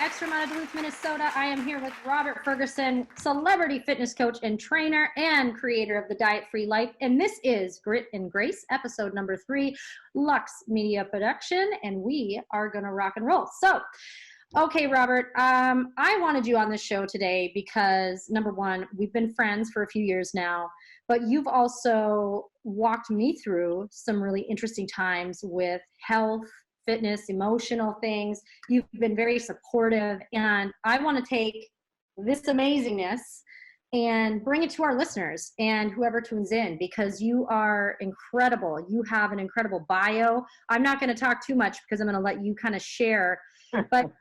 Extra Mile Duluth, Minnesota. I am here with Robert Ferguson, celebrity fitness coach and trainer and creator of the Diet Free Life. And this is Grit and Grace, episode number 3, Lux Media Production, and we are going to rock and roll. So, okay, Robert, I wanted you on this show today because, number one, we've been friends for a few years now, but you've also walked me through some really interesting times with health, fitness, emotional things. You've been very supportive, and I want to take this amazingness and bring it to our listeners and whoever tunes in, because you are incredible. You have an incredible bio. I'm not going to talk too much because I'm going to let you kind of share, but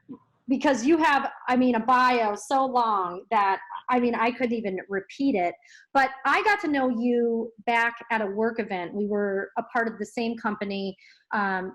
because you have, a bio so long that, I couldn't even repeat it. But I got to know you back at a work event. We were a part of the same company.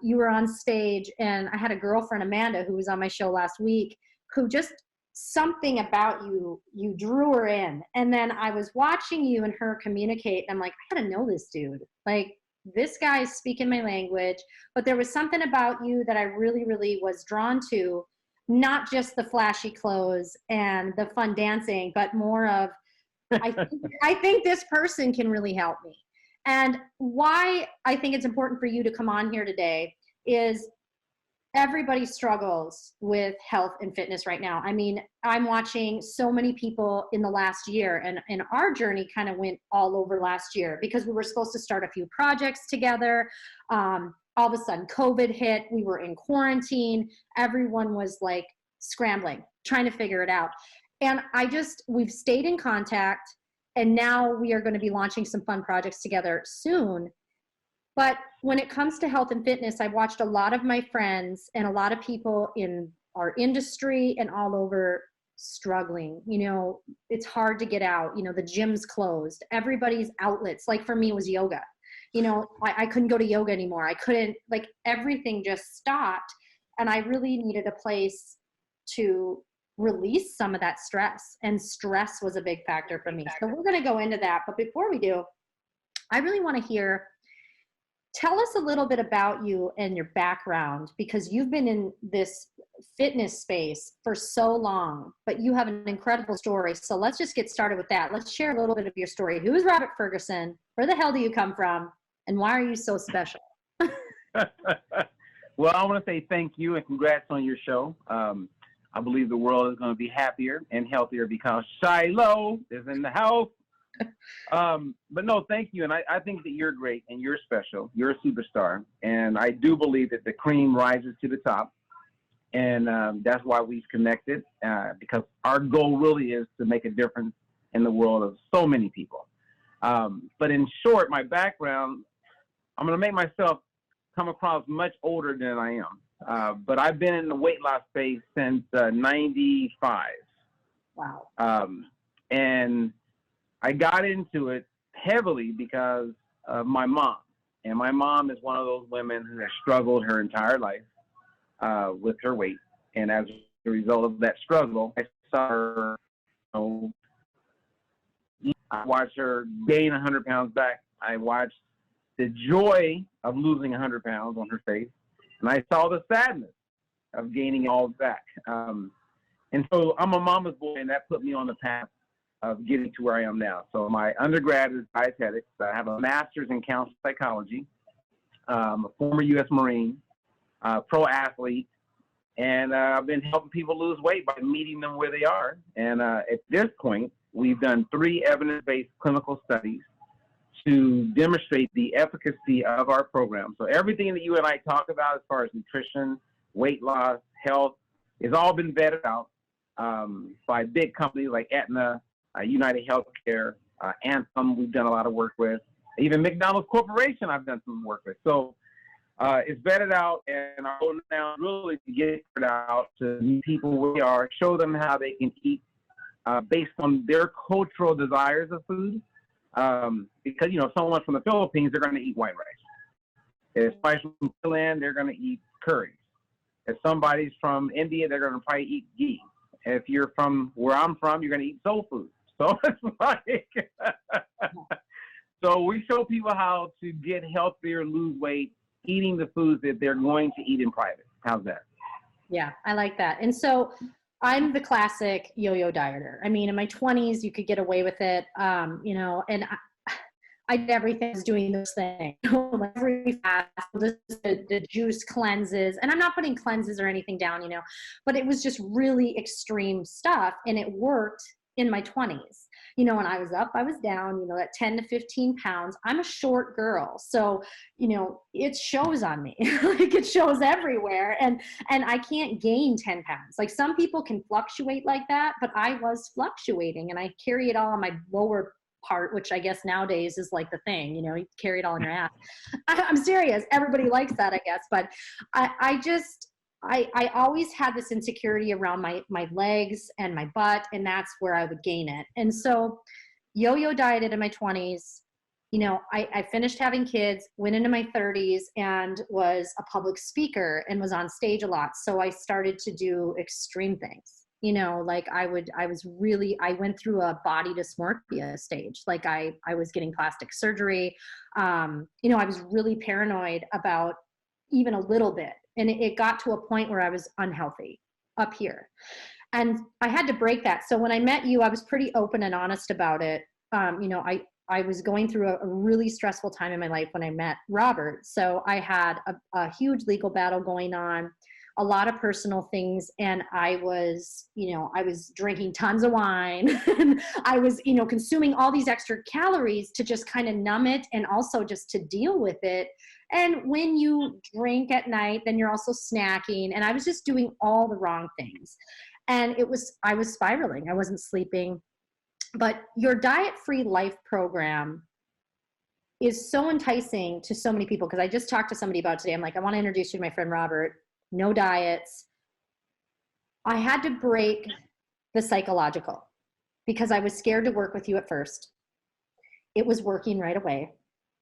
You were on stage, and I had a girlfriend, Amanda, who was on my show last week, who just something about you drew her in. And then I was watching you and her communicate, and I'm like, I gotta know this dude. Like, this guy is speaking my language. But there was something about you that I really, really was drawn to. Not just the flashy clothes and the fun dancing, but more of, I think this person can really help me. And why I think it's important for you to come on here today is everybody struggles with health and fitness right now. I'm watching so many people in the last year, and our journey kind of went all over last year because we were supposed to start a few projects together. All of a sudden COVID hit, we were in quarantine, everyone was like scrambling, trying to figure it out. And we've stayed in contact, and now we are going to be launching some fun projects together soon. But when it comes to health and fitness, I've watched a lot of my friends and a lot of people in our industry and all over struggling. It's hard to get out, the gym's closed, everybody's outlets. Like for me, it was yoga. I couldn't go to yoga anymore. I couldn't, everything just stopped. And I really needed a place to release some of that stress. And stress was a big factor for me. So we're going to go into that. But before we do, I really want to tell us a little bit about you and your background, because you've been in this fitness space for so long, but you have an incredible story. So let's just get started with that. Let's share a little bit of your story. Who is Robert Ferguson? Where the hell do you come from? And why are you so special? Well, I want to say thank you and congrats on your show. I believe the world is going to be happier and healthier because Shiloh is in the house. But no, thank you. And I think that you're great and you're special. You're a superstar. And I do believe that the cream rises to the top. And that's why we've connected, because our goal really is to make a difference in the world of so many people. But in short, my background, I'm going to make myself come across much older than I am. But I've been in the weight loss space since 95. Wow. And I got into it heavily because of my mom. And my mom is one of those women who has struggled her entire life with her weight. And as a result of that struggle, I saw her, I watched her gain 100 pounds back. I watched the joy of losing 100 pounds on her face. And I saw the sadness of gaining it all back. And so I'm a mama's boy, and that put me on the path of getting to where I am now. So my undergrad is dietetics. I have a master's in counseling psychology. I'm a former U.S. Marine, pro athlete, and I've been helping people lose weight by meeting them where they are. And at this point, we've done 3 evidence-based clinical studies to demonstrate the efficacy of our program. So everything that you and I talk about as far as nutrition, weight loss, health, has all been vetted out by big companies like Aetna, United Healthcare, Anthem, we've done a lot of work with. Even McDonald's Corporation, I've done some work with. So it's vetted out, and our goal now really to get it out to meet people where they are, show them how they can eat based on their cultural desires of food. Because, if someone's from the Philippines, they're going to eat white rice. If somebody's from Thailand, they're going to eat curry. If somebody's from India, they're going to probably eat ghee. If you're from where I'm from, you're going to eat soul food. So it's like, so we show people how to get healthier, lose weight, eating the foods that they're going to eat in private. How's that? Yeah, I like that. And so I'm the classic yo-yo dieter. I mean, in my 20s, you could get away with it, you know, and I did everything. I was doing those things, like every fast, the juice cleanses, and I'm not putting cleanses or anything down, you know, but it was just really extreme stuff, and it worked in my 20s. You know, when I was up, I was down, you know, that 10 to 15 pounds. I'm a short girl, so, you know, it shows on me. Like, it shows everywhere, and I can't gain 10 pounds. Like, some people can fluctuate like that, but I was fluctuating, and I carry it all on my lower part, which I guess nowadays is like the thing, you know, you carry it all in your ass. I'm serious. Everybody likes that, I guess. But I always had this insecurity around my legs and my butt, and that's where I would gain it. And so yo-yo dieted in my 20s. You know, I finished having kids, went into my 30s, and was a public speaker and was on stage a lot. So I started to do extreme things. You know, like I went through a body dysmorphia stage. Like I was getting plastic surgery. You know, I was really paranoid about even a little bit. And it got to a point where I was unhealthy up here. And I had to break that. So when I met you, I was pretty open and honest about it. You know, I was going through a really stressful time in my life when I met Robert. So I had a huge legal battle going on, a lot of personal things, and I was drinking tons of wine, and I was, you know, consuming all these extra calories to just kind of numb it, and also just to deal with it. And when you drink at night, then you're also snacking, and I was just doing all the wrong things. And I was spiraling. I wasn't sleeping. But your diet-free life program is so enticing to so many people, because I just talked to somebody about it today. I'm like, I want to introduce you to my friend Robert. No diets. I had to break the psychological, because I was scared to work with you at first. It was working right away,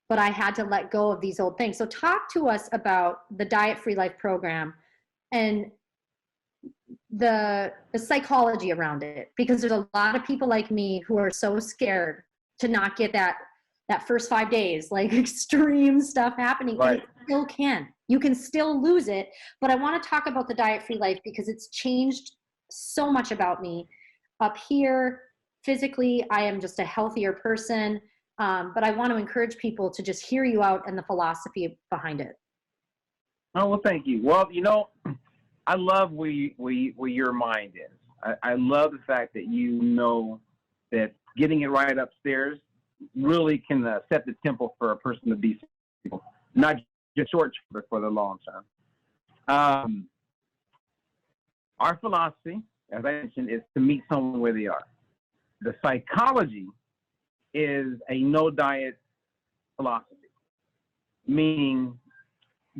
but I had to let go of these old things. So talk to us about the Diet-Free Life program and the psychology around it, because there's a lot of people like me who are so scared to not get that first 5 days, like extreme stuff happening. Right. And it still can. You can still lose it. But I want to talk about the diet-free life, because it's changed so much about me up here. Physically, I am just a healthier person. But I want to encourage people to just hear you out and the philosophy behind it. Oh, well, thank you. Well, you know, I love where your mind is. I love the fact that you know that getting it right upstairs really can set the tempo for a person to be successful, not just short term, but for the long term. Our philosophy, as I mentioned, is to meet someone where they are. The psychology is a no diet philosophy, meaning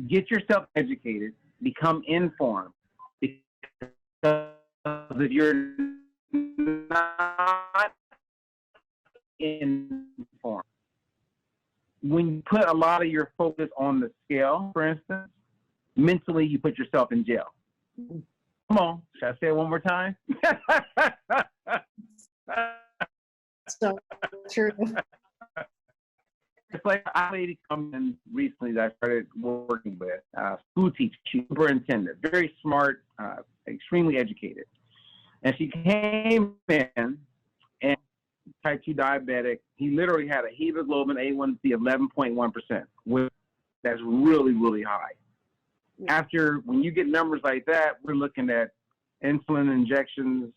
get yourself educated, become informed. Because if you're not informed, when you put a lot of your focus on the scale, for instance, mentally you put yourself in jail. Come on, should I say it one more time? So true. It's like a lady come in recently that I started working with, school teacher, superintendent, very smart, extremely educated. And she came in and type 2 diabetic. He literally had a hemoglobin A1C of 11.1%, which that's really, really high. After, when you get numbers like that, we're looking at insulin injections,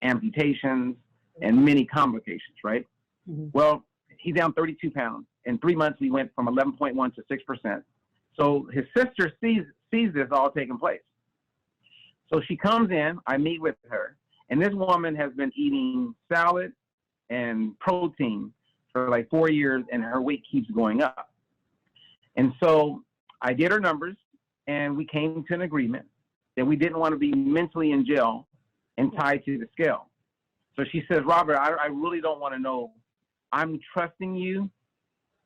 amputations, and many complications, right? Mm-hmm. Well, he's down 32 pounds. In 3 months, he went from 11.1 to 6%. So his sister sees this all taking place. So she comes in, I meet with her, and this woman has been eating salad and protein for like 4 years, and her weight keeps going up. And so I did her numbers, and we came to an agreement that we didn't want to be mentally in jail and tied to the scale. So she says, Robert, I really don't want to know. I'm trusting you.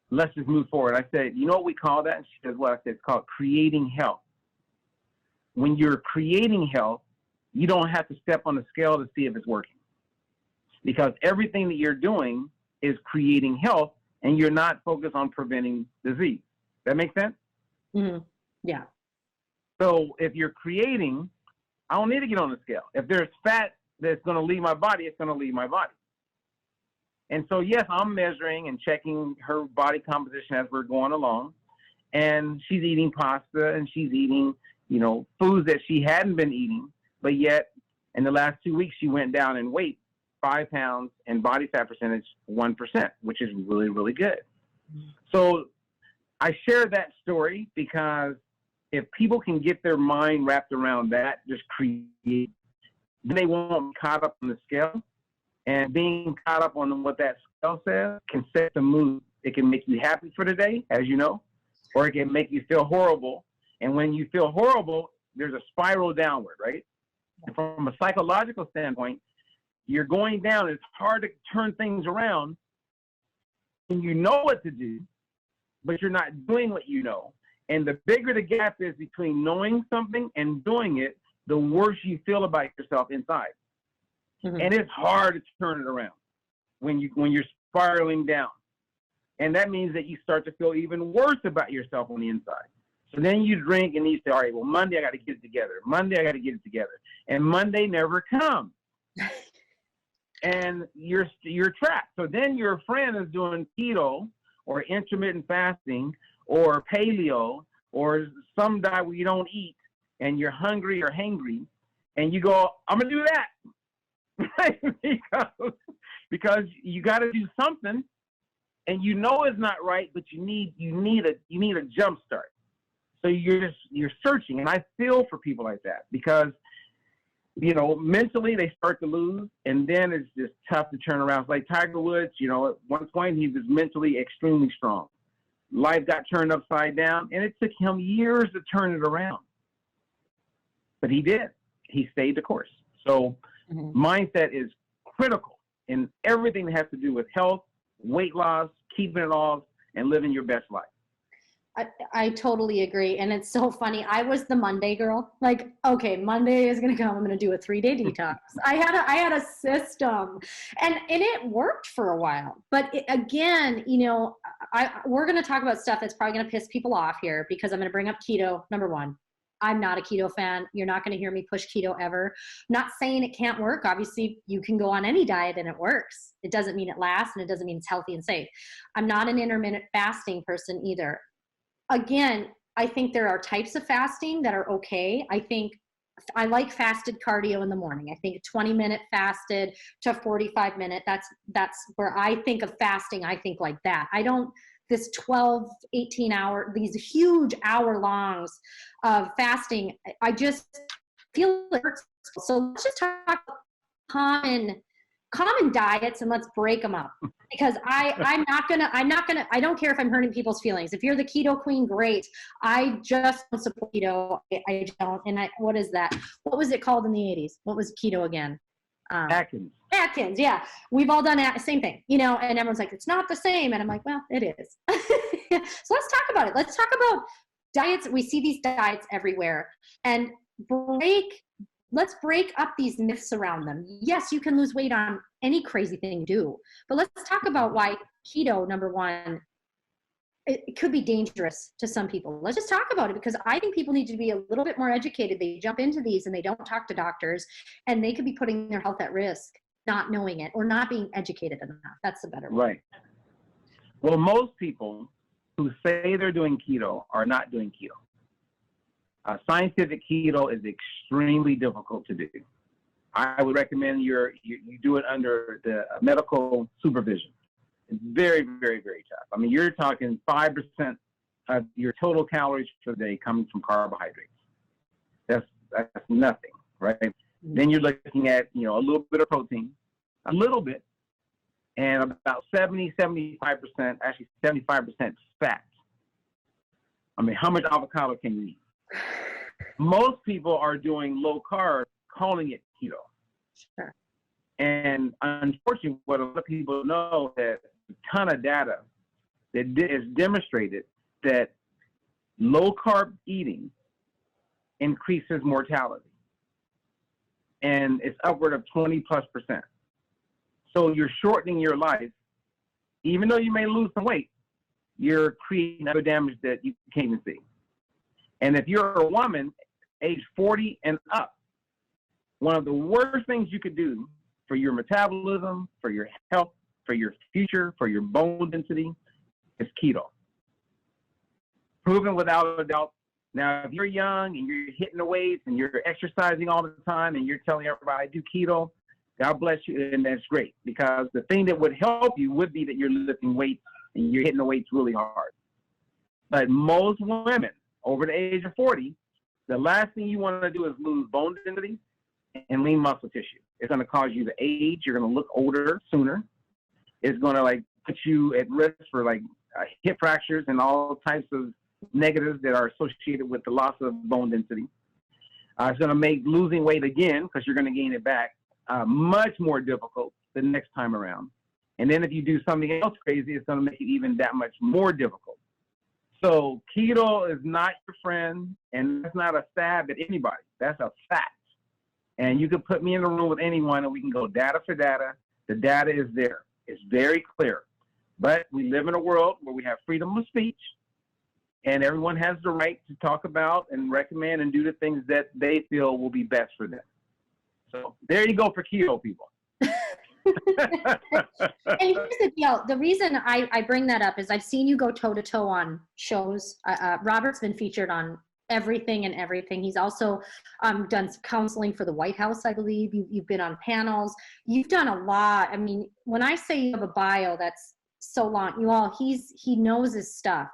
Let's just move forward. I said, you know what we call that? And she says, well, I said, it's called creating health. When you're creating health, you don't have to step on the scale to see if it's working, because everything that you're doing is creating health, and you're not focused on preventing disease. That make sense? Mm-hmm. Yeah. So if you're creating, I don't need to get on the scale. If there's fat that's going to leave my body, it's going to leave my body. And so, yes, I'm measuring and checking her body composition as we're going along. And she's eating pasta and she's eating, you know, foods that she hadn't been eating. But yet, in the last 2 weeks, she went down in weight 5 pounds and body fat percentage 1%, which is really, really good. So I share that story because if people can get their mind wrapped around that, just create, then they won't be caught up on the scale. And being caught up on what that scale says can set the mood. It can make you happy for the day, as you know, or it can make you feel horrible. And when you feel horrible, there's a spiral downward, right? And from a psychological standpoint, you're going down. It's hard to turn things around. And you know what to do, but you're not doing what you know. And the bigger the gap is between knowing something and doing it, the worse you feel about yourself inside. Mm-hmm. And it's hard to turn it around when you're spiraling down. And that means that you start to feel even worse about yourself on the inside. So then you drink and you say, all right, well, Monday I got to get it together. Monday I got to get it together. And Monday never comes. And you're trapped. So then your friend is doing keto or intermittent fasting or paleo or some diet where you don't eat and you're hungry or hangry, and you go, I'm going to do that. because you got to do something, and you know it's not right, but you need a jump start. So you're searching, and I feel for people like that because, you know, mentally they start to lose, and then it's just tough to turn around. It's like Tiger Woods, you know, at one point he was mentally extremely strong. Life got turned upside down, and it took him years to turn it around. But he did. He stayed the course. So mindset is critical in everything that has to do with health, weight loss, keeping it off, and living your best life. I totally agree. And it's so funny. I was the Monday girl. Like, okay, Monday is going to come. I'm going to do a 3-day detox. I had a system, and it worked for a while. But again, you know, we're going to talk about stuff that's probably going to piss people off here because I'm going to bring up keto. Number one, I'm not a keto fan. You're not going to hear me push keto ever. I'm not saying it can't work. Obviously, you can go on any diet and it works. It doesn't mean it lasts, and it doesn't mean it's healthy and safe. I'm not an intermittent fasting person either. Again, I think there are types of fasting that are okay. I like fasted cardio in the morning. I think 20-minute fasted to 45-minute, that's where I think of fasting. I think like that. I don't, this 12, 18 hour, these huge hour longs of fasting, I just feel it hurts. So let's just talk about common diets, and let's break them up, because I don't care if I'm hurting people's feelings. If you're the keto queen, great. I just don't support keto. I don't. And what is that? What was it called in the 80s? What was keto again? Atkins. Atkins. Yeah. We've all done same thing, you know, and everyone's like, it's not the same. And I'm like, well, it is. So let's talk about it. Let's talk about diets. We see these diets everywhere, and let's break up these myths around them. Yes, you can lose weight on any crazy thing you do, but let's talk about why keto, number one, it could be dangerous to some people. Let's just talk about it, because I think people need to be a little bit more educated. They jump into these and they don't talk to doctors, and they could be putting their health at risk, not knowing it or not being educated enough. That's the better way. Right. Well, most people who say they're doing keto are not doing keto. Scientific keto is extremely difficult to do. I would recommend you do it under the medical supervision. It's very, very, very tough. I mean, you're talking 5% of your total calories per day coming from carbohydrates. That's nothing, right? Mm-hmm. Then you're looking at, you know, a little bit of protein, a little bit, and about 75%, actually 75% fat. I mean, how much avocado can you eat? Most people are doing low carb, calling it keto. Sure. And unfortunately, what a lot of people know, that a ton of data that is demonstrated that low carb eating increases mortality, and it's upward of 20+%. So you're shortening your life, even though you may lose some weight. You're creating other damage that you can't even see. And if you're a woman, age 40 and up, one of the worst things you could do for your metabolism, for your health, for your future, for your bone density is keto. Proven without a doubt. Now, if you're young and you're hitting the weights and you're exercising all the time and you're telling everybody, I do keto, God bless you, and that's great, because the thing that would help you would be that you're lifting weights and you're hitting the weights really hard. But most women over the age of 40, the last thing you want to do is lose bone density and lean muscle tissue. It's going to cause you to age. You're going to look older sooner. It's going to like put you at risk for like hip fractures and all types of negatives that are associated with the loss of bone density. It's going to make losing weight again, because you're going to gain it back, much more difficult the next time around. And then if you do something else crazy, it's going to make it even that much more difficult. So keto is not your friend, and that's not a stab at anybody. That's a fact. And you can put me in a room with anyone and we can go data for data. The data is there. It's very clear. But we live in a world where we have freedom of speech, and everyone has the right to talk about and recommend and do the things that they feel will be best for them. So there you go for keto, people. And here's the deal. The reason I bring that up is I've seen you go toe-to-toe on shows. Robert's been featured on everything and everything. He's also done counseling for the White House, I believe. You've been on panels. You've done a lot. I mean, when I say you have a bio that's so long, he knows his stuff.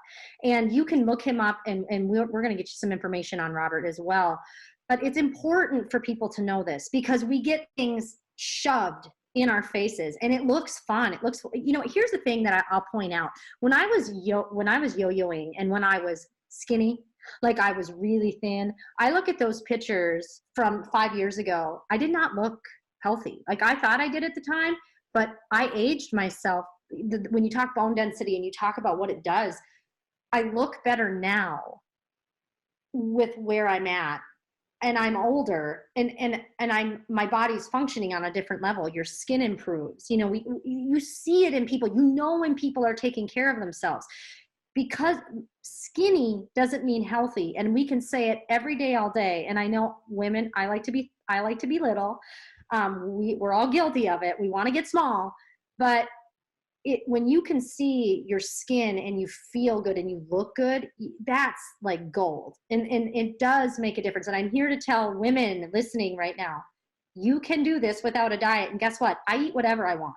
And you can look him up, and we're going to get you some information on Robert as well. But it's important for people to know this, because we get things shoved in our faces and it looks fun. It looks, here's the thing that I'll point out. When I was yo-yoing and when I was skinny, like I was really thin, I look at those pictures from 5 years ago. I did not look healthy. Like I thought I did at the time, but I aged myself. When you talk bone density and you talk about what it does, I look better now with where I'm at. And I'm older, and my body's functioning on a different level. Your skin improves. You see it in people. When people are taking care of themselves, because skinny doesn't mean healthy, and we can say it every day, all day. And I know women. I like to be little. We're all guilty of it. We want to get small, but when you can see your skin and you feel good and you look good, that's like gold. And it does make a difference. And I'm here to tell women listening right now, you can do this without a diet. And guess what? I eat whatever I want.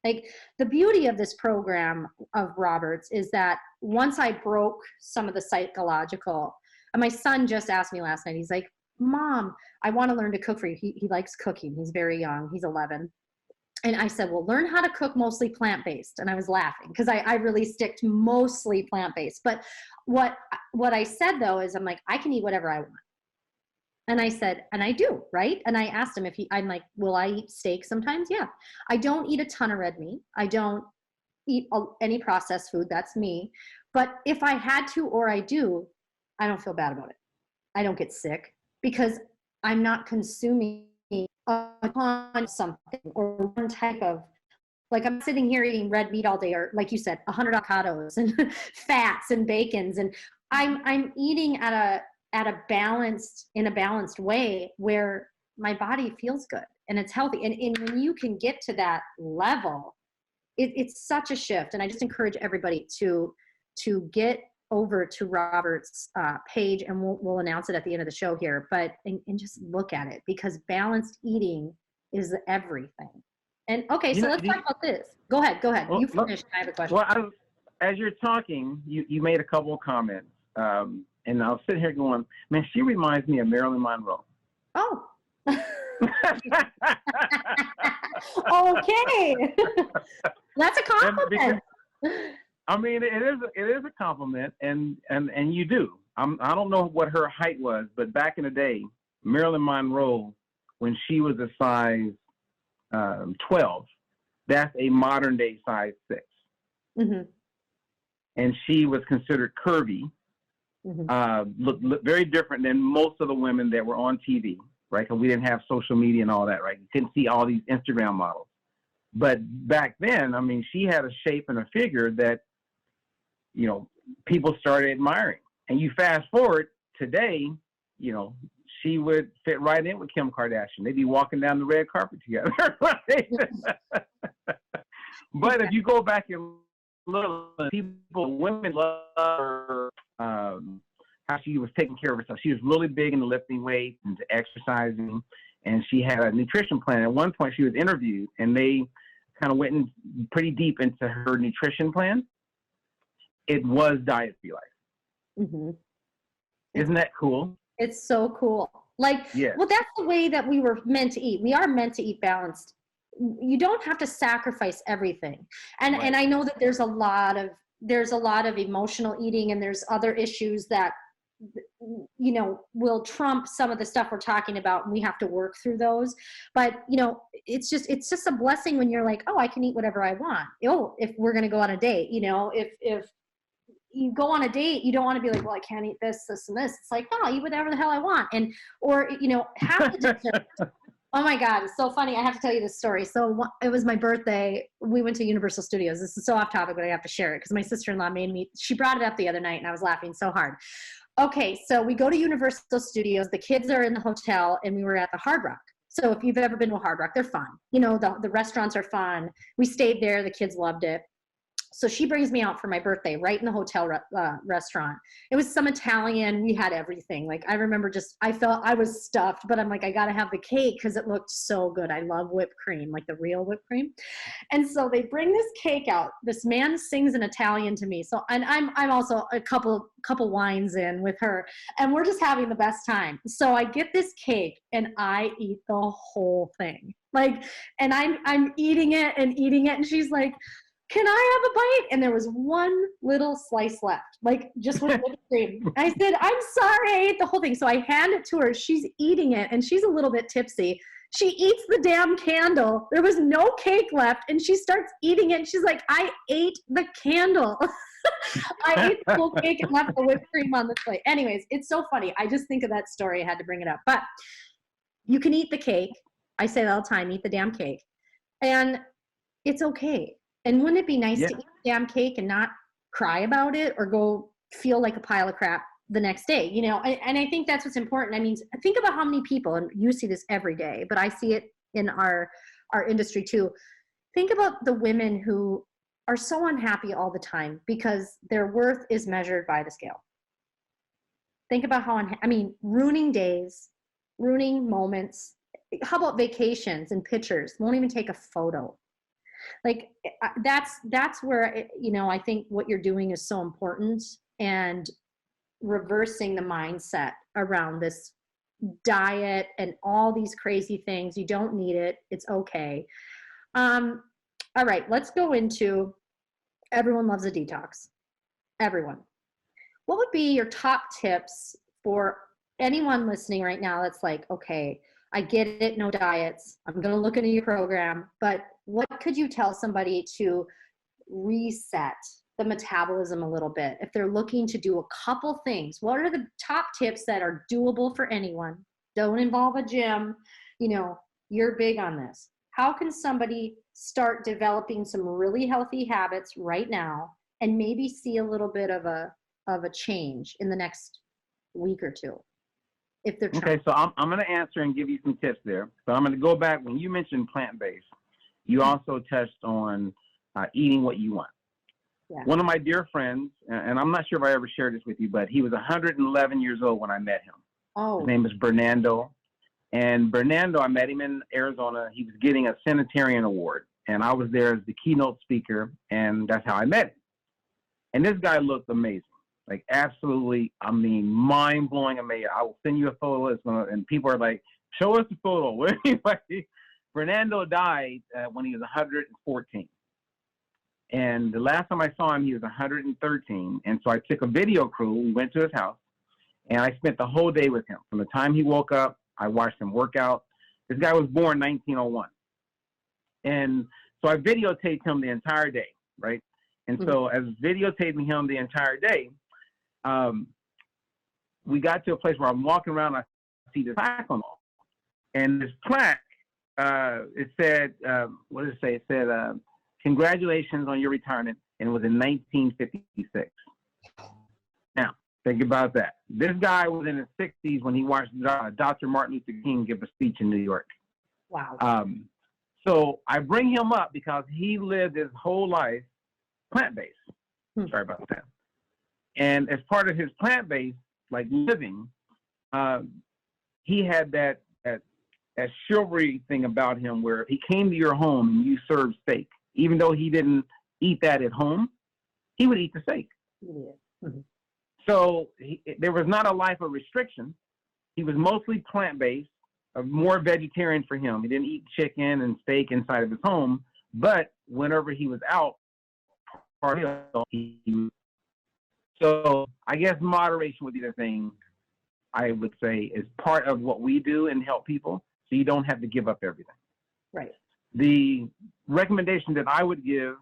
Like the beauty of this program of Robert's is that once I broke some of the psychological, and my son just asked me last night, he's like, Mom, I want to learn to cook for you. He likes cooking. He's very young. He's 11. And I said, well, learn how to cook mostly plant-based. And I was laughing because I really stick to mostly plant-based. But what I said, though, is I'm like, I can eat whatever I want. And I said, and I do, right? And I asked him I'm like, will I eat steak sometimes? Yeah. I don't eat a ton of red meat. I don't eat any processed food. That's me. But if I had to, or I do, I don't feel bad about it. I don't get sick because I'm not consuming on something or one type of, like I'm sitting here eating red meat all day, or like you said, 100 avocados and fats and bacons, and I'm eating in a balanced way where my body feels good and it's healthy. And when you can get to that level, it's such a shift. And I just encourage everybody to get over to Robert's page, and we'll announce it at the end of the show here, but and just look at it, because balanced eating is everything. And okay, so let's talk about this. Go ahead. Well, you finish. I have a question. Well, as you're talking, you made a couple of comments, and I was sitting here going, man, she reminds me of Marilyn Monroe. Oh. Okay. That's a compliment. I mean, it is a compliment, and you do. I don't know what her height was, but back in the day, Marilyn Monroe, when she was a size 12, that's a modern day size 6. Mm-hmm. And she was considered curvy, look very different than most of the women that were on TV, right? Because we didn't have social media and all that, right? You couldn't see all these Instagram models. But back then, I mean, she had a shape and a figure that, people started admiring. And you fast forward today, she would fit right in with Kim Kardashian. They'd be walking down the red carpet together. Right? But if you go back and look, women love her, how she was taking care of herself. She was really big into lifting weights and to exercising, and she had a nutrition plan. At one point, she was interviewed, and they kind of went in pretty deep into her nutrition plan. It was diet-free life. Mm-hmm. Isn't that cool? It's so cool. Like, yeah. Well, that's the way that we were meant to eat. We are meant to eat balanced. You don't have to sacrifice everything. And Right. and I know that there's a lot of emotional eating, and there's other issues that, you know, will trump some of the stuff we're talking about, and we have to work through those. But, you know, it's just a blessing when you're like, oh, I can eat whatever I want. Oh, if we're going to go on a date, you know, if you go on a date, you don't want to be like, well, I can't eat this, this, and this. It's like, no, I'll eat whatever the hell I want. And, or, you know, half the dessert. Oh my God, it's so funny. I have to tell you this story. So it was my birthday. We went to Universal Studios. This is so off topic, but I have to share it because my sister-in-law she brought it up the other night, and I was laughing so hard. Okay, so we go to Universal Studios. The kids are in the hotel, and we were at the Hard Rock. So if you've ever been to a Hard Rock, they're fun. You know, the restaurants are fun. We stayed there. The kids loved it. So she brings me out for my birthday right in the hotel restaurant. It was some Italian. We had everything. Like, I remember I felt I was stuffed, but I'm like, I got to have the cake because it looked so good. I love whipped cream, like the real whipped cream. And so they bring this cake out. This man sings in Italian to me. So, and I'm also a couple wines in with her, and we're just having the best time. So I get this cake and I eat the whole thing. Like, and I'm eating it, and she's like, can I have a bite? And there was one little slice left, like just with whipped cream. I said, I'm sorry, I ate the whole thing. So I hand it to her. She's eating it, and she's a little bit tipsy. She eats the damn candle. There was no cake left, and she starts eating it. And she's like, I ate the candle. I ate the whole cake and left the whipped cream on the plate. Anyways, it's so funny. I just think of that story. I had to bring it up. But you can eat the cake. I say that all the time, eat the damn cake. And it's okay. And wouldn't it be nice to eat the damn cake and not cry about it or go feel like a pile of crap the next day, you know? And I think that's what's important. I mean, think about how many people, and you see this every day, but I see it in our industry too. Think about the women who are so unhappy all the time because their worth is measured by the scale. Think about how, ruining days, ruining moments. How about vacations and pictures? Won't even take a photo. Like, that's where, you know, I think what you're doing is so important, and reversing the mindset around this diet and all these crazy things. You don't need it. It's okay. All right, let's go into, everyone loves a detox. Everyone. What would be your top tips for anyone listening right now that's like, okay, I get it, no diets. I'm going to look into your program, but what could you tell somebody to reset the metabolism a little bit? If they're looking to do a couple things, what are the top tips that are doable for anyone? Don't involve a gym. You know, you're big on this. How can somebody start developing some really healthy habits right now and maybe see a little bit of a change in the next week or two? If they're trying. Okay, so I'm going to answer and give you some tips there. So I'm going to go back. When you mentioned plant-based, you also touched on eating what you want. Yeah. One of my dear friends, and I'm not sure if I ever shared this with you, but he was 111 years old when I met him. Oh. His name is Bernardo. And Bernardo, I met him in Arizona. He was getting a Sanitarian Award, and I was there as the keynote speaker, and that's how I met him. And this guy looked amazing. Like, absolutely, mind-blowing amazing. I will send you a photo. And people are like, show us the photo. Anyway, Fernando died when he was 114. And the last time I saw him, he was 113. And so I took a video crew. We went to his house, and I spent the whole day with him. From the time he woke up, I watched him work out. This guy was born 1901. And so I videotaped him the entire day, right? And so as videotaping him the entire day, we got to a place where I'm walking around, and I see this plaque on the wall. And this plaque, it said, what did it say? It said, congratulations on your retirement, and it was in 1956. Now, Think about that. This guy was in his 60s when he watched Dr. Martin Luther King give a speech in New York. Wow. So I bring him up because he lived his whole life plant-based. Sorry about that. And as part of his plant-based, like living, he had that chivalry thing about him where he came to your home and you served steak. Even though he didn't eat that at home, he would eat the steak. Yeah. Mm-hmm. So there was not a life of restriction. He was mostly plant-based, more vegetarian for him. He didn't eat chicken and steak inside of his home, but whenever he was out, so I guess moderation would be the thing I would say is part of what we do and help people, so you don't have to give up everything. Right. The recommendation that I would give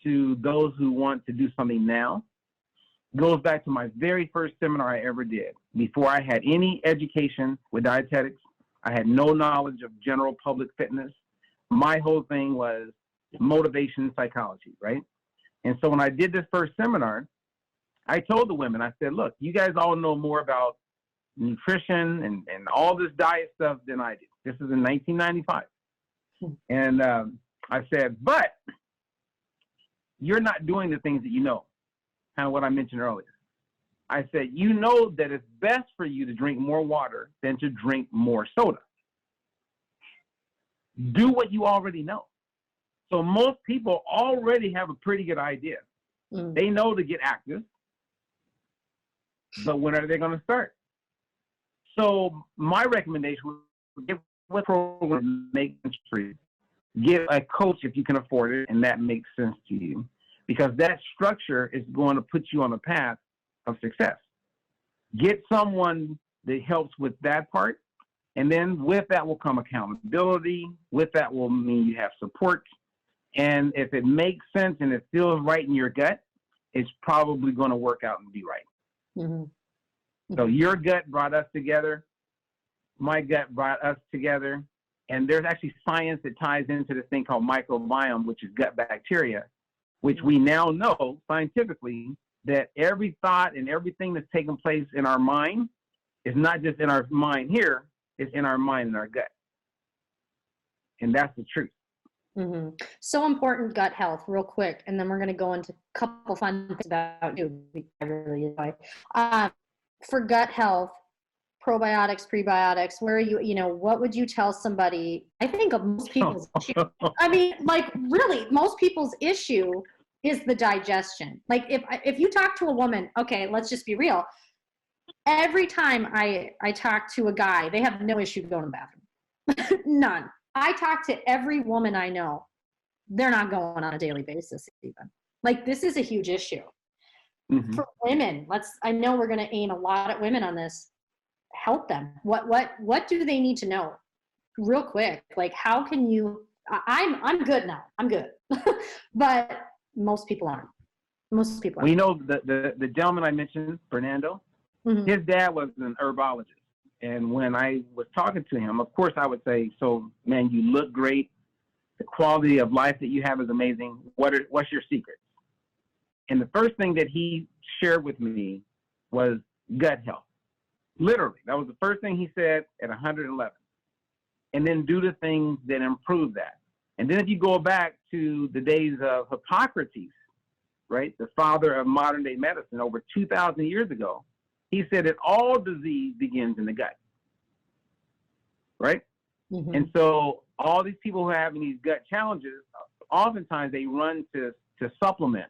to those who want to do something now goes back to my very first seminar I ever did. Before I had any education with dietetics, I had no knowledge of general public fitness. My whole thing was motivation psychology, right? And so when I did this first seminar, I told the women, I said, look, you guys all know more about nutrition and all this diet stuff than I do. This is in 1995. And I said, but you're not doing the things that you know, kind of what I mentioned earlier. I said, you know that it's best for you to drink more water than to drink more soda. Do what you already know. So most people already have a pretty good idea. They know to get active, but when are they going to start? So my recommendation would get what program makes sense for you. Get a coach if you can afford it, and that makes sense to you, because that structure is going to put you on a path of success. Get someone that helps with that part, and then with that will come accountability. With that will mean you have support. And if it makes sense and it feels right in your gut, it's probably going to work out and be right. Mm-hmm. So your gut brought us together. My gut brought us together. And there's actually science that ties into this thing called microbiome, which is gut bacteria, which we now know scientifically that every thought and everything that's taking place in our mind is not just in our mind here, it's in our mind and our gut. And that's the truth. Mm-hmm. So important, gut health, real quick, and then we're going to go into a couple fun things about you. I really enjoy. For gut health, probiotics, prebiotics, where are you know, what would you tell somebody? I think of most people's issue, I mean, like really, most people's issue is the digestion. Like if you talk to a woman, okay, let's just be real. Every time I talk to a guy, they have no issue going to the bathroom. None. I talk to every woman I know. They're not going on a daily basis even. Like, this is a huge issue. Mm-hmm. For women, I know we're going to aim a lot at women on this. Help them. What do they need to know? Real quick. Like, how can you, I'm good now. I'm good. But most people aren't. Most people aren't. We know the gentleman I mentioned, Fernando, mm-hmm. His dad was an herbologist. And when I was talking to him, of course, I would say, so, man, you look great. The quality of life that you have is amazing. What's your secret? And the first thing that he shared with me was gut health. Literally, that was the first thing he said at 111. And then do the things that improve that. And then if you go back to the days of Hippocrates, right, the father of modern day medicine over 2,000 years ago, he said that all disease begins in the gut, right? Mm-hmm. And so all these people who are having these gut challenges, oftentimes they run to supplement.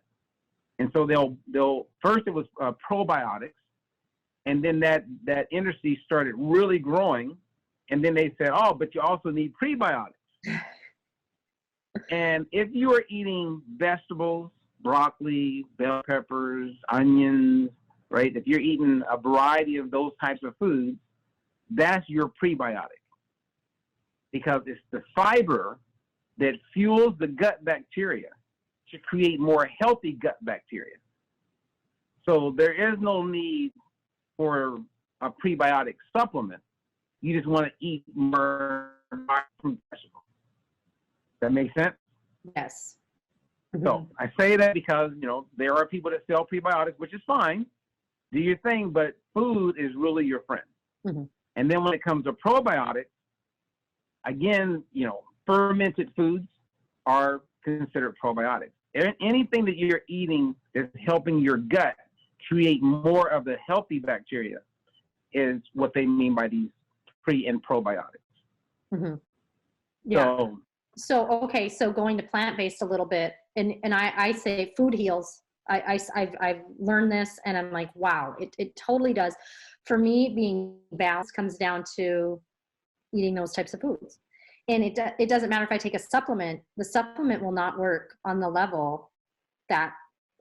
And so they'll first it was probiotics, and then that industry started really growing, and then they said, oh, but you also need prebiotics. And if you are eating vegetables, broccoli, bell peppers, onions, right? If you're eating a variety of those types of foods, that's your prebiotic, because it's the fiber that fuels the gut bacteria to create more healthy gut bacteria. So there is no need for a prebiotic supplement. You just want to eat more fruit vegetables. That makes sense? Yes. Mm-hmm. So I say that because, you know, there are people that sell prebiotics, which is fine. do your thing, but food is really your friend. Mm-hmm. And then when it comes to probiotics, again, fermented foods are considered probiotics. Anything that you're eating that's helping your gut create more of the healthy bacteria is what they mean by these pre and probiotics. Mm-hmm. Yeah. So going to plant-based a little bit, and I say food heals. I've learned this, and I'm like, wow, it totally does. For me, being balanced comes down to eating those types of foods. And it doesn't matter if I take a supplement, the supplement will not work on the level that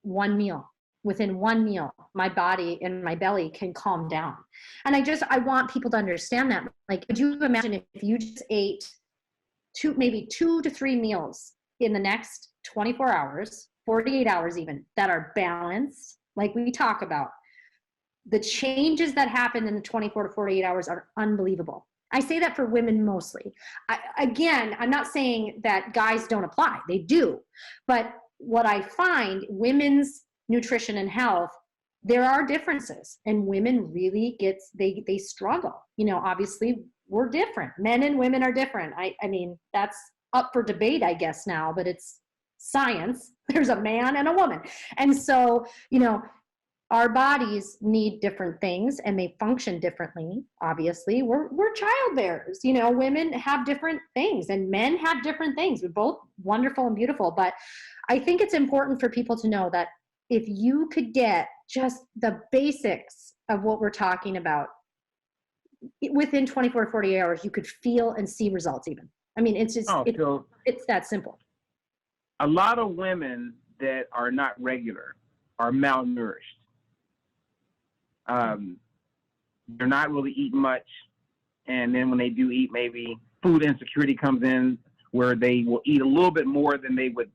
within one meal, my body and my belly can calm down. And I want people to understand that. Like, could you imagine if you just ate maybe 2 to 3 meals in the next 24 hours, 48 hours even, that are balanced, like we talk about, the changes that happen in the 24 to 48 hours are unbelievable. I say that for women mostly. Again, I'm not saying that guys don't apply. They do. But what I find, women's nutrition and health, there are differences. And women really they struggle. Obviously, we're different. Men and women are different. I mean, that's up for debate, I guess, now. But it's science. There's a man and a woman. And so, our bodies need different things and they function differently. Obviously, we're childbearers. Women have different things and men have different things. We're both wonderful and beautiful. But I think it's important for people to know that if you could get just the basics of what we're talking about within 24 to 48 hours, you could feel and see results even. I mean, it's just, it's that simple. A lot of women that are not regular are malnourished. They're not really eating much, and then when they do eat, maybe food insecurity comes in where they will eat a little bit more than they would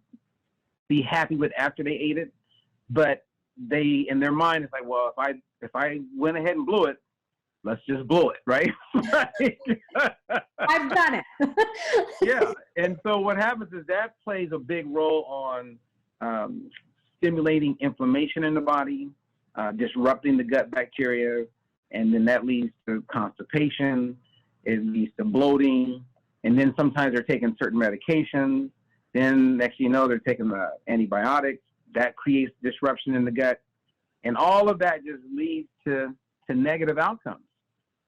be happy with after they ate it. But they, in their mind, it's like, well, if I went ahead and blew it, let's just blow it, right? I've done it. Yeah, and so what happens is that plays a big role on stimulating inflammation in the body, disrupting the gut bacteria, and then that leads to constipation, it leads to bloating, and then sometimes they're taking certain medications, then next thing you know, they're taking the antibiotics, that creates disruption in the gut, and all of that just leads to negative outcomes.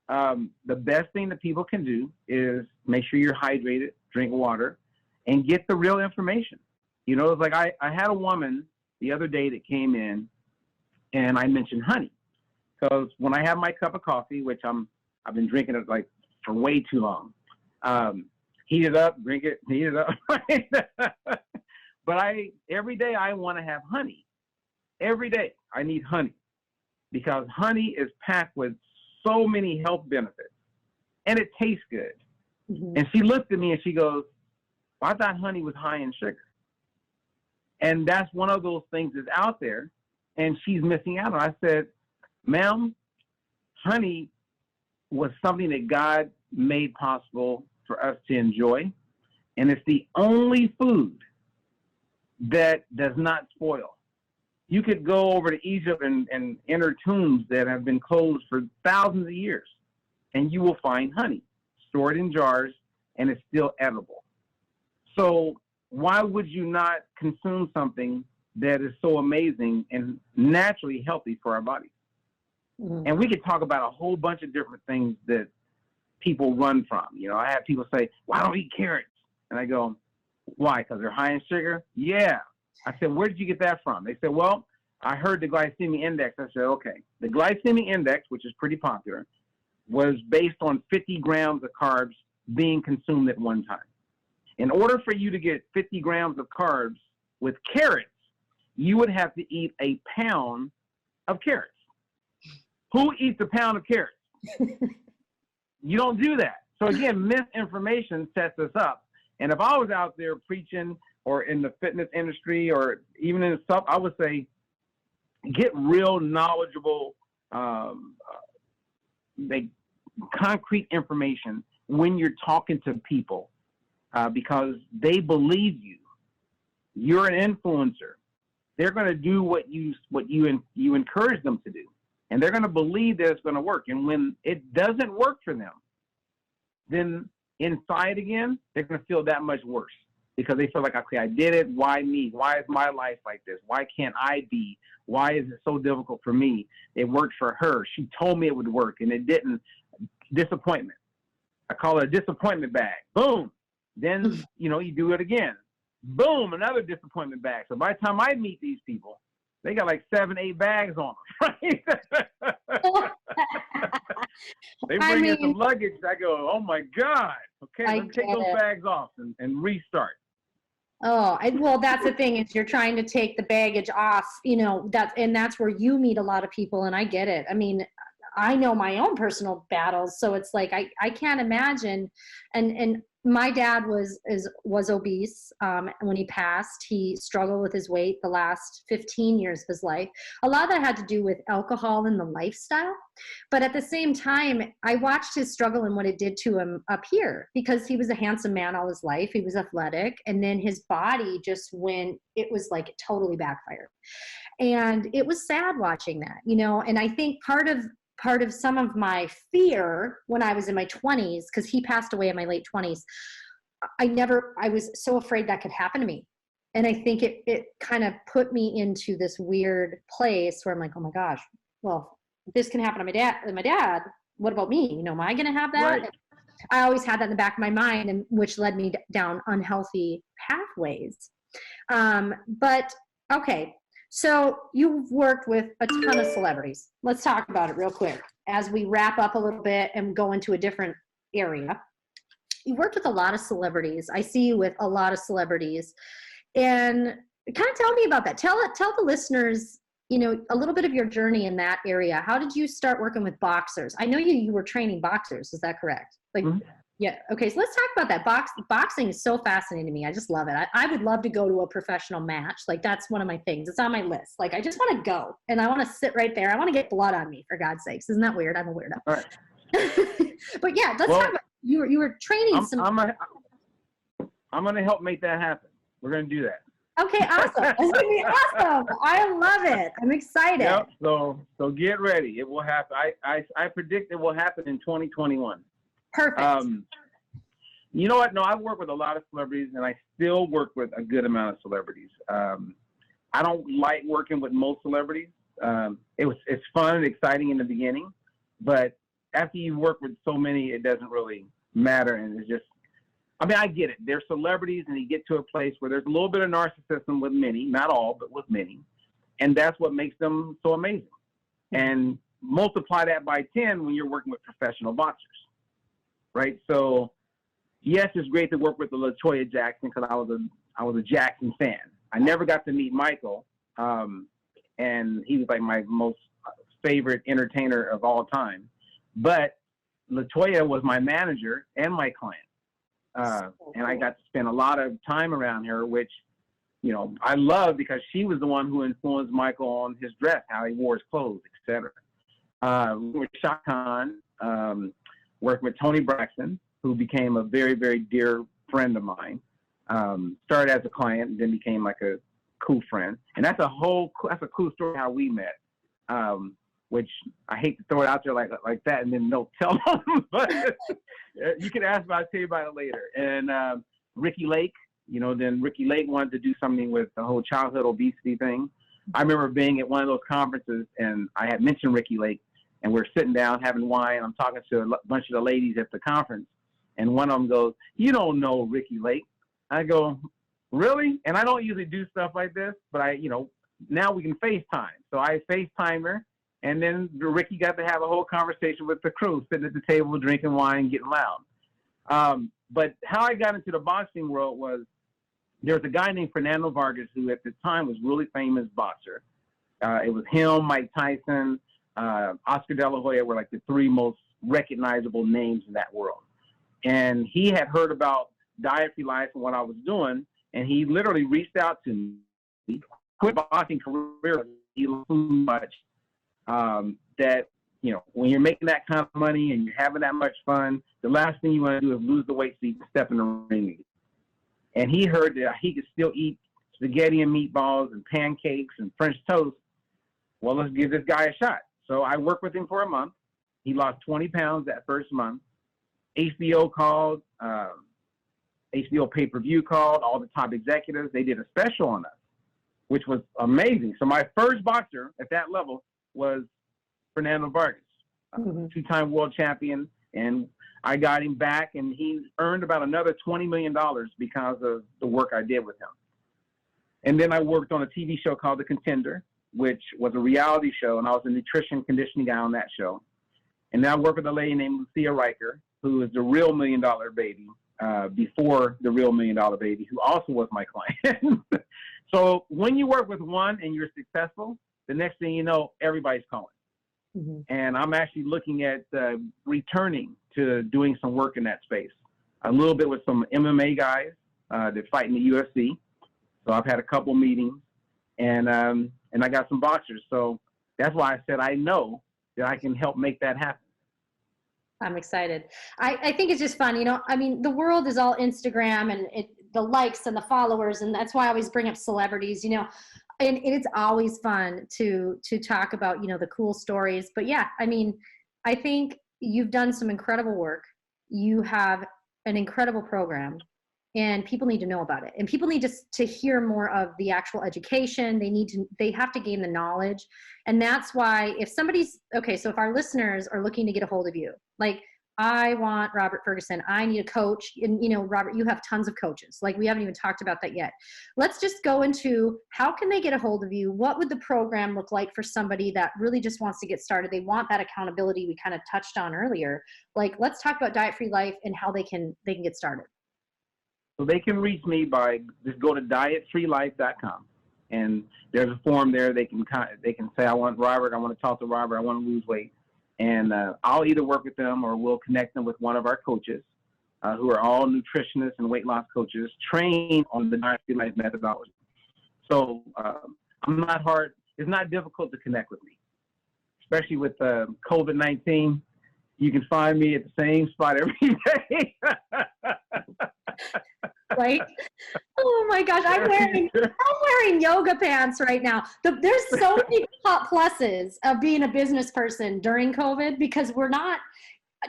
The best thing that people can do is make sure you're hydrated, drink water, and get the real information. It's like I had a woman the other day that came in, and I mentioned honey, because when I have my cup of coffee, which I've been drinking it like for way too long, heat it up, drink it, heat it up. But every day I want to have honey. Every day I need honey, because honey is packed with so many health benefits, and it tastes good. Mm-hmm. And she looked at me and she goes, well, I thought honey was high in sugar. And that's one of those things that's out there, and she's missing out on. I said, ma'am, honey was something that God made possible for us to enjoy, and it's the only food that does not spoil. You could go over to Egypt and enter tombs that have been closed for thousands of years, and you will find honey stored in jars, and it's still edible. So why would you not consume something that is so amazing and naturally healthy for our bodies? Mm-hmm. And we could talk about a whole bunch of different things that people run from. I have people say, well, I don't eat carrots. And I go, why? Because they're high in sugar? Yeah. I said, where did you get that from? They said, well, I heard the glycemic index. I said, okay. The glycemic index, which is pretty popular, was based on 50 grams of carbs being consumed at one time. In order for you to get 50 grams of carbs with carrots, you would have to eat a pound of carrots. Who eats a pound of carrots? You don't do that. So again, misinformation sets us up. And if I was out there preaching or in the fitness industry or even in stuff, I would say get real knowledgeable, concrete information when you're talking to people, because they believe you. You're an influencer. They're going to do what you encourage them to do. And they're going to believe that it's going to work. And when it doesn't work for them, then inside again, they're going to feel that much worse because they feel like, okay, I did it. Why me? Why is my life like this? Why can't I be? Why is it so difficult for me? It worked for her. She told me it would work and it didn't. Disappointment. I call it a disappointment bag. Boom. Then, you do it again. Boom, another disappointment bag. So by the time I meet these people, they got like 7-8 bags on them, right? They bring in some luggage. I go, oh my God. Okay, let's take those bags off and restart. Well, that's the thing is you're trying to take the baggage off, that's where you meet a lot of people, and I get it. I mean, I know my own personal battles, so it's like I can't imagine. And my dad was obese. When he passed, he struggled with his weight the last 15 years of his life. A lot of that had to do with alcohol and the lifestyle. But at the same time, I watched his struggle and what it did to him up here, because he was a handsome man all his life. He was athletic. And then his body just it was like it totally backfired. And it was sad watching that, and I think part of some of my fear when I was in my 20s, because he passed away in my late 20s, I was so afraid that could happen to me. And I think it kind of put me into this weird place where I'm like, oh my gosh, well, if this can happen to my dad, what about me? Am I going to have that? Right. I always had that in the back of my mind, and which led me down unhealthy pathways. But okay. So you've worked with a ton of celebrities. Let's talk about it real quick as we wrap up a little bit and go into a different area. You worked with a lot of celebrities. I see you with a lot of celebrities. And kind of tell me about that. Tell the listeners, a little bit of your journey in that area. How did you start working with boxers? I know you were training boxers. Is that correct? Yeah. Okay. So let's talk about that. Boxing is so fascinating to me. I just love it. I would love to go to a professional match. Like that's one of my things. It's on my list. Like I just want to go and I want to sit right there. I want to get blood on me, for God's sakes. Isn't that weird? I'm a weirdo. All right. But yeah, let's talk about you were training I'm going to help make that happen. We're going to do that. Okay, awesome. It's going to be awesome. I love it. I'm excited. Yep. So get ready. It will happen. I predict it will happen in 2021. Perfect. You know what? No, I've worked with a lot of celebrities, and I still work with a good amount of celebrities. I don't like working with most celebrities. It's fun and exciting in the beginning, but after you work with so many, it doesn't really matter, and it's just. I get it. They're celebrities, and you get to a place where there's a little bit of narcissism with many, not all, but with many, and that's what makes them so amazing. And multiply that by 10 when you're working with professional boxers. Right, so yes, it's great to work with the LaToya Jackson because I was a Jackson fan. I never got to meet Michael, and he was like my most favorite entertainer of all time. But LaToya was my manager and my client, and I got to spend a lot of time around her, which I love because she was the one who influenced Michael on his dress, how he wore his clothes, etc. With Shah Khan. Working with Tony Braxton, who became a very, very dear friend of mine. Started as a client and then became like a cool friend. And that's a cool story how we met, which I hate to throw it out there like that and then no tell them, but you can ask me, I'll tell you about it later. And Ricky Lake, then Ricky Lake wanted to do something with the whole childhood obesity thing. I remember being at one of those conferences and I had mentioned Ricky Lake. And we're sitting down having wine. I'm talking to a bunch of the ladies at the conference. And one of them goes, "You don't know Ricky Lake." I go, "Really?" And I don't usually do stuff like this, but now we can FaceTime. So I FaceTime her. And then Ricky got to have a whole conversation with the crew, sitting at the table, drinking wine, getting loud. But how I got into the boxing world was there was a guy named Fernando Vargas who at the time was really famous boxer. It was him, Mike Tyson, Oscar De La Hoya were like the three most recognizable names in that world. And he had heard about diet-free life and what I was doing, and he literally reached out to me, quit boxing career, he loved too much, that, when you're making that kind of money and you're having that much fun, the last thing you want to do is lose the weight so you can step in the ring. And he heard that he could still eat spaghetti and meatballs and pancakes and French toast. Well, let's give this guy a shot. So I worked with him for a month. He lost 20 pounds that first month. HBO called, HBO pay-per-view called, all the top executives. They did a special on us, which was amazing. So my first boxer at that level was Fernando Vargas, two-time world champion, and I got him back, and he earned about another $20 million because of the work I did with him. And then I worked on a TV show called The Contender, which was a reality show, and I was a nutrition conditioning guy on that show. And then I worked with a lady named Lucia Riker, who is the real $1 Million Baby, before the real $1 Million Baby, who also was my client. So when you work with one and you're successful, the next thing you know, everybody's calling. And I'm actually looking at returning to doing some work in that space. A little bit with some MMA guys that fight in the UFC. So I've had a couple meetings, and I got some boxers. So that's why I said I know that I can help make that happen. I'm excited. I think it's just fun. You know, I mean, the world is all Instagram and the likes and the followers. And that's why I always bring up celebrities, you know, and it's always fun to talk about, you know, the cool stories. But yeah, I mean, I think you've done some incredible work. You have an incredible program, and people need to know about it. And people need to hear more of the actual education. They have to gain the knowledge. And that's why if somebody's, okay, so if our listeners are looking to get a hold of you, like, I want Robert Ferguson, I need a coach. And, you know, Robert, you have tons of coaches. Like, we haven't even talked about that yet. Let's just go into how can they get a hold of you? What would the program look like for somebody that really just wants to get started? They want that accountability we kind of touched on earlier. Like, let's talk about Diet-Free Life and how they can get started. So they can reach me by just go to dietfreelife.com, and there's a form there. They can say, I want Robert, I want to talk to Robert, I want to lose weight. And I'll either work with them or we'll connect them with one of our coaches who are all nutritionists and weight loss coaches trained on the Diet-Free Life methodology. So it's not difficult to connect with me, especially with COVID-19. You can find me at the same spot every day. Right? Oh my gosh, I'm wearing yoga pants right now. There's so many pluses of being a business person during COVID, because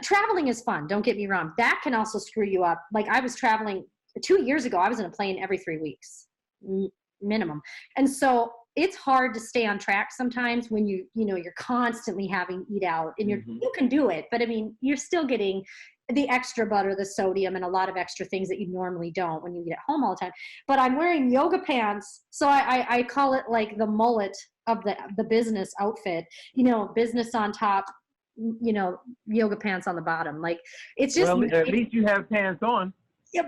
traveling is fun. Don't get me wrong. That can also screw you up. Like, I was traveling 2 years ago. I was in a plane every 3 weeks minimum. And so it's hard to stay on track sometimes when you're constantly having to eat out, and you can do it, but I mean, you're still getting the extra butter, the sodium, and a lot of extra things that you normally don't when you eat at home all the time. But I'm wearing yoga pants, so I call it like the mullet of the business outfit. You know, business on top, you know, yoga pants on the bottom. Like, it's just. Well, at least you have pants on.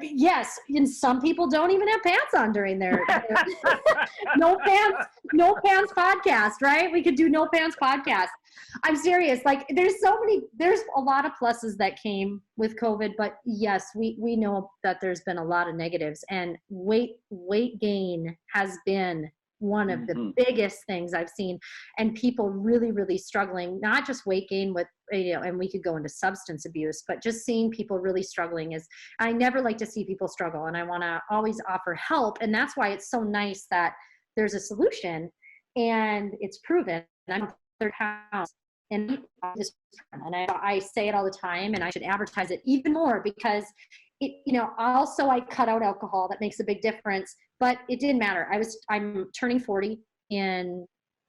Yes, and some people don't even have pants on during their no pants podcast, right? We could do no pants podcast. I'm serious. Like, there's a lot of pluses that came with COVID, but yes, we know that there's been a lot of negatives, and weight gain has been one of the biggest things I've seen, and people really, really struggling, not just weight gain with, you know, and we could go into substance abuse, but just seeing people really struggling I never like to see people struggle, and I want to always offer help. And that's why it's so nice that there's a solution and it's proven. And I'm third house, and I say it all the time, and I should advertise it even more, because also I cut out alcohol. That makes a big difference, but it didn't matter. I'm turning 40 in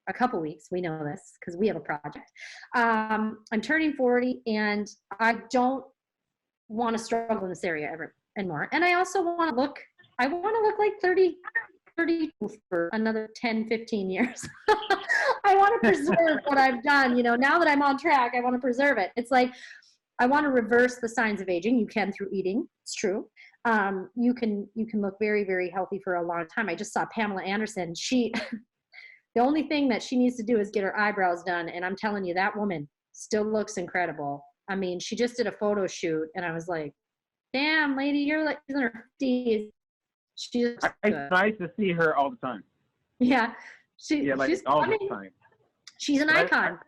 a couple weeks. We know this because we have a project. I'm turning 40, and I don't want to struggle in this area anymore. And I also want to look like 30 for another 10, 15 years. I want to preserve what I've done. You know, now that I'm on track, I want to preserve it. It's like, I want to reverse the signs of aging. You can through eating. It's true. You can look very, very healthy for a long time. I just saw Pamela Anderson. The only thing that she needs to do is get her eyebrows done. And I'm telling you, that woman still looks incredible. I mean, she just did a photo shoot, and I was like, damn, lady, you're like in her 50s. She's nice to see her all the time. Yeah. She's all the time. She's an icon.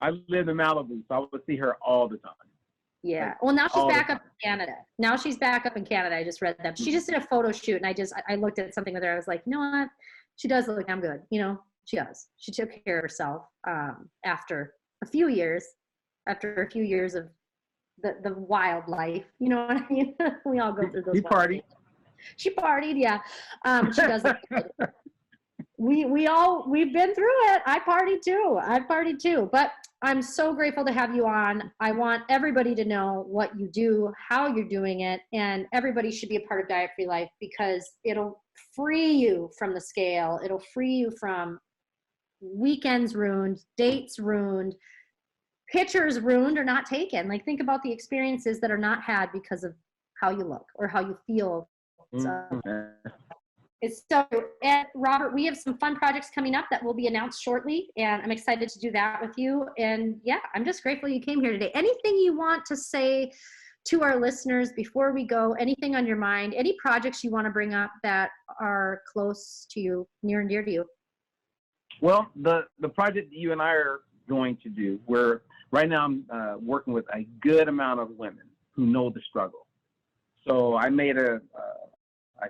I live in Malibu, so I would see her all the time. Yeah. Well, now she's back up in Canada. I just read that. She just did a photo shoot, and I looked at something with her. I was like, you know what? She does look damn good. You know, She does. She took care of herself after a few years of the wild life. You know what I mean? We all go through those. You partied. She partied, yeah. She doesn't. We've been through it. I partied too. But I'm so grateful to have you on. I want everybody to know what you do, how you're doing it, and everybody should be a part of Diet Free Life because it'll free you from the scale. It'll free you from weekends ruined, dates ruined, pictures ruined or not taken. Like, think about the experiences that are not had because of how you look or how you feel. And Robert, we have some fun projects coming up that will be announced shortly, and I'm excited to do that with you. And yeah, I'm just grateful you came here today. Anything you want to say to our listeners before we go? Anything on your mind? Any projects you want to bring up that are close to you, near and dear to you? Well, the project that you and I are going to do, right now I'm working with a good amount of women who know the struggle. So I made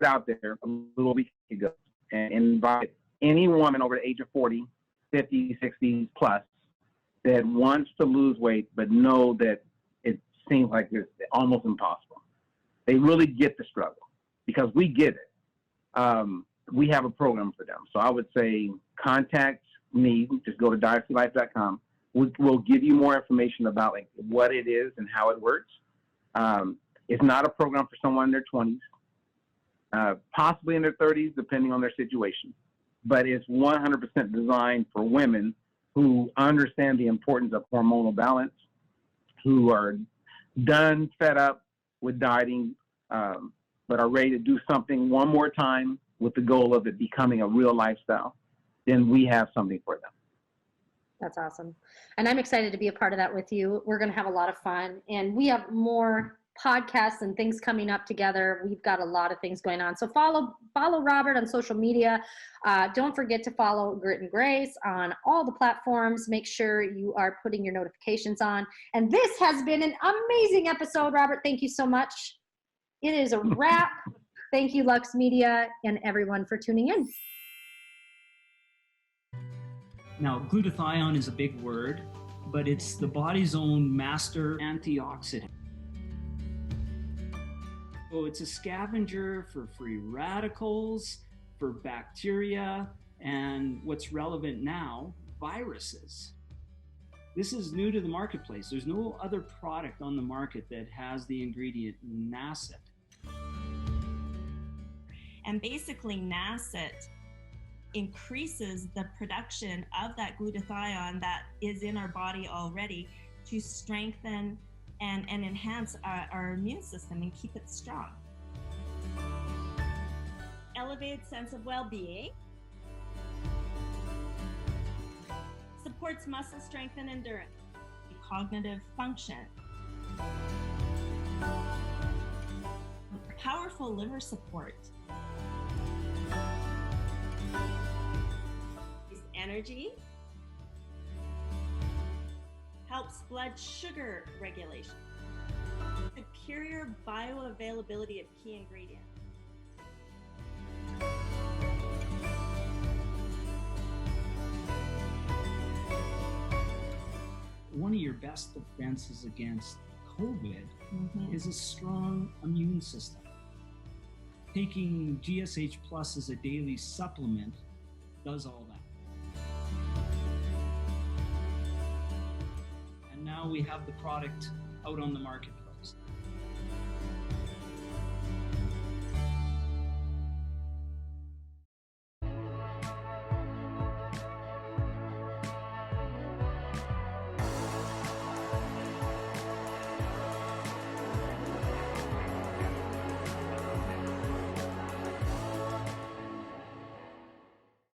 out there a little week ago and invited any woman over the age of 40, 50, 60 plus that wants to lose weight but know that it seems like it's almost impossible. They really get the struggle because we get it. We have a program for them. So I would say contact me. Just go to dietfreelife.com. We'll give you more information about like what it is and how it works. It's not a program for someone in their 20s. Possibly in their 30s, depending on their situation. But it's 100% designed for women who understand the importance of hormonal balance, who are done, fed up with dieting, but are ready to do something one more time with the goal of it becoming a real lifestyle. Then we have something for them. That's awesome. And I'm excited to be a part of that with you. We're going to have a lot of fun. And we have more podcasts and things coming up together. We've got a lot of things going on. So follow Robert on social media. Don't forget to follow Grit and Grace on all the platforms. Make sure you are putting your notifications on. And this has been an amazing episode, Robert. Thank you so much. It is a wrap. Thank you, Lux Media, and everyone for tuning in. Now, glutathione is a big word, but it's the body's own master antioxidant. So it's a scavenger for free radicals, for bacteria, and what's relevant now, viruses. This is new to the marketplace. There's no other product on the market that has the ingredient NACET. And basically NACET increases the production of that glutathione that is in our body already to strengthen and enhance our immune system and keep it strong. Elevated sense of well-being. Supports muscle strength and endurance. Cognitive function. Powerful liver support. Energy. Helps blood sugar regulation. Superior bioavailability of key ingredients. One of your best defenses against COVID is a strong immune system. Taking GSH Plus as a daily supplement does all that. And now we have the product out on the marketplace.